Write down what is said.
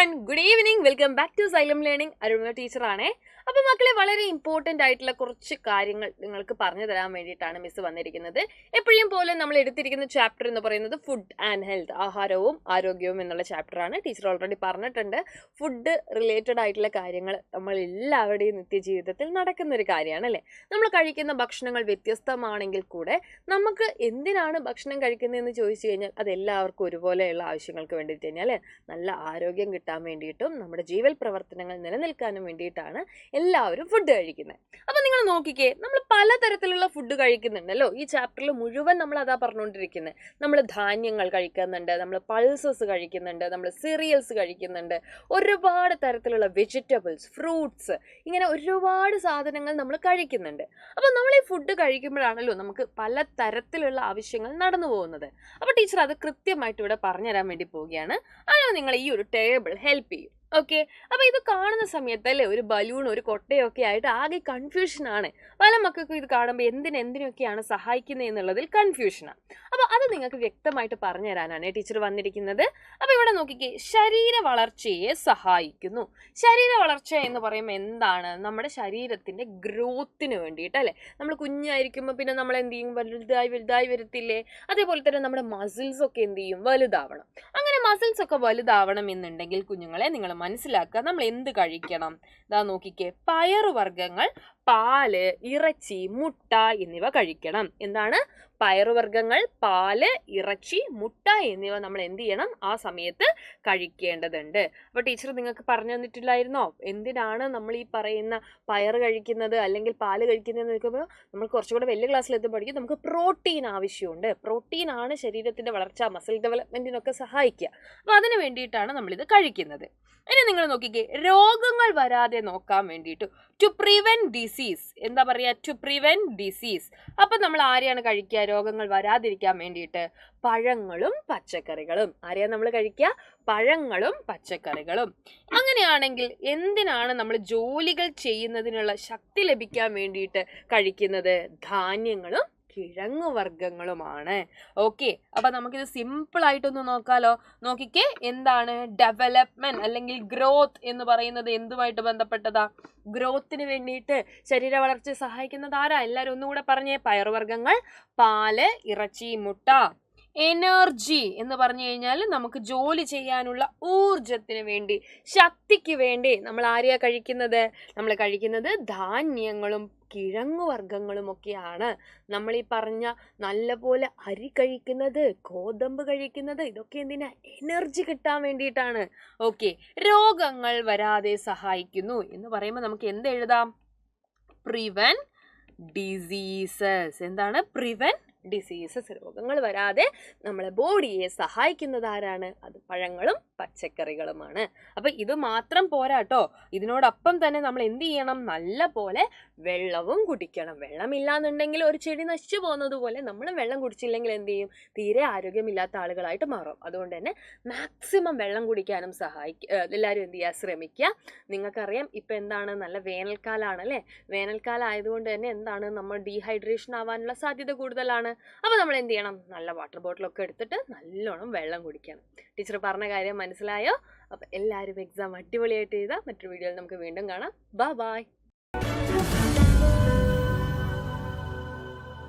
everyone, good evening. Welcome back to Xylem Learning. Aruna teacher ആണേ. അപ്പോൾ മക്കളെ വളരെ ഇമ്പോർട്ടന്റ് ആയിട്ടുള്ള കുറച്ച് കാര്യങ്ങൾ നിങ്ങൾക്ക് പറഞ്ഞു തരാൻ വേണ്ടിയിട്ടാണ് മിസ് വന്നിരിക്കുന്നത്. എപ്പോഴും പോലെ നമ്മൾ എടുത്തിരിക്കുന്ന ചാപ്റ്റർ എന്ന് പറയുന്നത് ഫുഡ് ആൻഡ് ഹെൽത്ത്, ആഹാരവും ആരോഗ്യവും എന്നുള്ള ചാപ്റ്റർ ആണ്. ടീച്ചർ ഓൾറെഡി പറഞ്ഞിട്ടുണ്ട്. ഫുഡ് റിലേറ്റഡ് ആയിട്ടുള്ള കാര്യങ്ങൾ നമ്മൾ എല്ലാവരുടെയും നിത്യജീവിതത്തിൽ നടക്കുന്ന ഒരു കാര്യമാണ് അല്ലേ. നമ്മൾ കഴിക്കുന്ന ഭക്ഷണങ്ങൾ വ്യത്യസ്തമാണെങ്കിൽ കൂടെ നമുക്ക് എന്തിനാണ് ഭക്ഷണം കഴിക്കുന്നതെന്ന് ചോദിച്ചു കഴിഞ്ഞാൽ അത് എല്ലാവർക്കും ഒരുപോലെയുള്ള ആവശ്യങ്ങൾക്ക് വേണ്ടിയിട്ട് തന്നെയാണ് അല്ലേ. നല്ല ആരോഗ്യം കിട്ടാൻ വേണ്ടിയിട്ടും നമ്മുടെ ജീവൽ പ്രവർത്തനങ്ങൾ നിലനിൽക്കാനും വേണ്ടിയിട്ടാണ് എല്ലാവരും ഫുഡ് കഴിക്കുന്നത്. അപ്പം നിങ്ങൾ നോക്കിക്കേ, നമ്മൾ പലതരത്തിലുള്ള ഫുഡ് കഴിക്കുന്നുണ്ടല്ലോ. ഈ ചാപ്റ്ററിൽ മുഴുവൻ നമ്മൾ അതാ പറഞ്ഞുകൊണ്ടിരിക്കുന്നത്. നമ്മൾ ധാന്യങ്ങൾ കഴിക്കുന്നുണ്ട്, നമ്മൾ പൾസസ് കഴിക്കുന്നുണ്ട്, നമ്മൾ സീരിയൽസ് കഴിക്കുന്നുണ്ട്, ഒരുപാട് തരത്തിലുള്ള വെജിറ്റബിൾസ്, ഫ്രൂട്ട്സ്, ഇങ്ങനെ ഒരുപാട് സാധനങ്ങൾ നമ്മൾ കഴിക്കുന്നുണ്ട്. അപ്പം നമ്മൾ ഈ ഫുഡ് കഴിക്കുമ്പോഴാണല്ലോ നമുക്ക് പല തരത്തിലുള്ള ആവശ്യങ്ങൾ നടന്നു പോകുന്നത്. അപ്പോൾ ടീച്ചർ അത് കൃത്യമായിട്ട് ഇവിടെ പറഞ്ഞുതരാൻ വേണ്ടി പോവുകയാണ്. അതിന് നിങ്ങൾ ഈ ഒരു ടേബിൾ ഹെൽപ്പ് ചെയ്യും. ഓക്കെ, അപ്പോൾ ഇത് കാണുന്ന സമയത്ത് അല്ലേ ഒരു ബലൂൺ ഒരു കൊട്ടയൊക്കെ ആയിട്ട് ആകെ കൺഫ്യൂഷനാണ്. പല മക്കൾക്കും ഇത് കാണുമ്പോൾ എന്തിനൊക്കെയാണ് സഹായിക്കുന്നത് എന്നുള്ളതിൽ കൺഫ്യൂഷനാണ്. അപ്പോൾ അത് നിങ്ങൾക്ക് വ്യക്തമായിട്ട് പറഞ്ഞു തരാനാണ് ടീച്ചർ വന്നിരിക്കുന്നത്. അപ്പോൾ ഇവിടെ നോക്കിക്കേ, ശരീര വളർച്ചയെ സഹായിക്കുന്നു. ശരീര വളർച്ച എന്ന് പറയുമ്പോൾ എന്താണ്? നമ്മുടെ ശരീരത്തിൻ്റെ ഗ്രോത്തിന് വേണ്ടിയിട്ട് അല്ലേ. നമ്മൾ കുഞ്ഞായിരിക്കുമ്പോൾ പിന്നെ നമ്മൾ എന്ത് ചെയ്യും? വലുതായി വരത്തില്ലേ. അതേപോലെ തന്നെ നമ്മുടെ മസിൽസ് ഒക്കെ എന്ത് ചെയ്യും? വലുതാവണം. അങ്ങനെ മസിൽസ് ഒക്കെ വലുതാവണം എന്നുണ്ടെങ്കിൽ കുഞ്ഞുങ്ങളെ നിങ്ങൾ മനസ്സിലാക്കുക, നമ്മൾ എന്ത് കഴിക്കണം? ഇതാ നോക്കിക്കേ, പയറുവർഗ്ഗങ്ങൾ, പാല്, ഇറച്ചി, മുട്ട എന്നിവ കഴിക്കണം. എന്താണ്? പയറുവർഗ്ഗങ്ങൾ, പാല്, ഇറച്ചി, മുട്ട എന്നിവ നമ്മൾ എന്ത് ചെയ്യണം? ആ സമയത്ത് കഴിക്കേണ്ടതുണ്ട്. അപ്പോൾ ടീച്ചർ നിങ്ങൾക്ക് പറഞ്ഞു തന്നിട്ടില്ലായിരുന്നോ എന്തിനാണ് നമ്മൾ ഈ പറയുന്ന പയറ് കഴിക്കുന്നത് അല്ലെങ്കിൽ പാല് കഴിക്കുന്നതെന്ന് നോക്കുമ്പോൾ നമ്മൾ കുറച്ചുകൂടെ വലിയ ക്ലാസ്സിൽ എത്തുമ്പോഴേക്കും നമുക്ക് പ്രോട്ടീൻ ആവശ്യമുണ്ട്. പ്രോട്ടീനാണ് ശരീരത്തിൻ്റെ വളർച്ച, മസിൽ ഡെവലപ്മെൻറ്റിനൊക്കെ സഹായിക്കുക. അപ്പോൾ അതിന് വേണ്ടിയിട്ടാണ് നമ്മളിത് കഴിക്കുന്നത്. ഇനി നിങ്ങൾ നോക്കിക്കേ, രോഗങ്ങൾ വരാതെ നോക്കാൻ വേണ്ടിയിട്ട് ടു പ്രിവെന്റ് ഡിസീസ്, എന്താ പറയുക? To prevent disease. അപ്പം നമ്മൾ ആരെയാണ് കഴിക്കുക രോഗങ്ങൾ വരാതിരിക്കാൻ വേണ്ടിയിട്ട്? പഴങ്ങളും പച്ചക്കറികളും. ആരെയാണ് നമ്മൾ കഴിക്കുക? പഴങ്ങളും പച്ചക്കറികളും. അങ്ങനെയാണെങ്കിൽ എന്തിനാണ് നമ്മൾ ജോലികൾ ചെയ്യുന്നതിനുള്ള ശക്തി ലഭിക്കാൻ വേണ്ടിയിട്ട് കഴിക്കുന്നത്? ധാന്യങ്ങളും കിഴങ്ങുവർഗ്ഗങ്ങളുമാണ്. ഓക്കെ, അപ്പൊ നമുക്കിത് സിമ്പിൾ ആയിട്ടൊന്ന് നോക്കാലോ. നോക്കിക്കേ, എന്താണ് ഡെവലപ്മെന്റ് അല്ലെങ്കിൽ ഗ്രോത്ത് എന്ന് പറയുന്നത്? എന്തുമായിട്ട് ബന്ധപ്പെട്ടതാ? ഗ്രോത്തിന് വേണ്ടിയിട്ട് ശരീര വളർച്ച സഹായിക്കുന്നത് ആരാ? എല്ലാവരും ഒന്നുകൂടെ പറഞ്ഞേ. പയറുവർഗ്ഗങ്ങൾ, പാല്, ഇറച്ചി, മുട്ട. എനർജി എന്ന് പറഞ്ഞു കഴിഞ്ഞാൽ നമുക്ക് ജോലി ചെയ്യാനുള്ള ഊർജത്തിന് വേണ്ടി, ശക്തിക്ക് വേണ്ടി നമ്മൾ ആരെയാ കഴിക്കുന്നത്? നമ്മൾ കഴിക്കുന്നത് ധാന്യങ്ങളും കിഴങ്ങുവർഗ്ഗങ്ങളും ഒക്കെയാണ്. നമ്മൾ ഈ പറഞ്ഞ നല്ലപോലെ അരി കഴിക്കുന്നത്, ഗോതമ്പ് കഴിക്കുന്നത്, ഇതൊക്കെ എന്തിനാ? എനർജി കിട്ടാൻ വേണ്ടിയിട്ടാണ്. ഓക്കെ, രോഗങ്ങൾ വരാതെ സഹായിക്കുന്നു എന്ന് പറയുമ്പോൾ നമുക്ക് എന്ത് എഴുതാം? Prevent diseases. എന്താണ്? Prevent diseases. രോഗങ്ങൾ വരാതെ നമ്മളെ ബോഡിയെ സഹായിക്കുന്നത് ആരാണ്? അത് പഴങ്ങളും പച്ചക്കറികളുമാണ്. അപ്പം ഇത് മാത്രം പോരാട്ടോ, ഇതിനോടൊപ്പം തന്നെ നമ്മൾ എന്ത് ചെയ്യണം? നല്ല പോലെ വെള്ളവും കുടിക്കണം. വെള്ളമില്ലാന്നുണ്ടെങ്കിൽ ഒരു ചെടി നശിച്ചു പോകുന്നത് പോലെ നമ്മളും വെള്ളം കുടിച്ചില്ലെങ്കിൽ എന്ത് ചെയ്യും? തീരെ ആരോഗ്യമില്ലാത്ത ആളുകളായിട്ട് മാറും. അതുകൊണ്ട് തന്നെ മാക്സിമം വെള്ളം കുടിക്കാനും എല്ലാവരും എന്ത് ചെയ്യുക? ശ്രമിക്കുക. നിങ്ങൾക്കറിയാം ഇപ്പം എന്താണ്? നല്ല വേനൽക്കാലമാണ് അല്ലേ. വേനൽക്കാലം ആയതുകൊണ്ട് തന്നെ എന്താണ്? നമ്മൾ ഡീഹൈഡ്രേഷൻ ആവാനുള്ള സാധ്യത കൂടുതലാണ്. അപ്പോൾ നമ്മൾ എന്ത് ചെയ്യണം? നല്ല വാട്ടർ ബോട്ടിലൊക്കെ എടുത്തിട്ട് നല്ലോണം വെള്ളം കുടിക്കണം. ടീച്ചർ പറഞ്ഞ കാര്യം മനസ്സിലായോ? അപ്പോൾ എല്ലാവരും എക്സാം അടിപൊളിയായിട്ട് എഴുതാം. മറ്റൊരു വീഡിയോയിൽ നമുക്ക് വീണ്ടും കാണാം. ബൈ.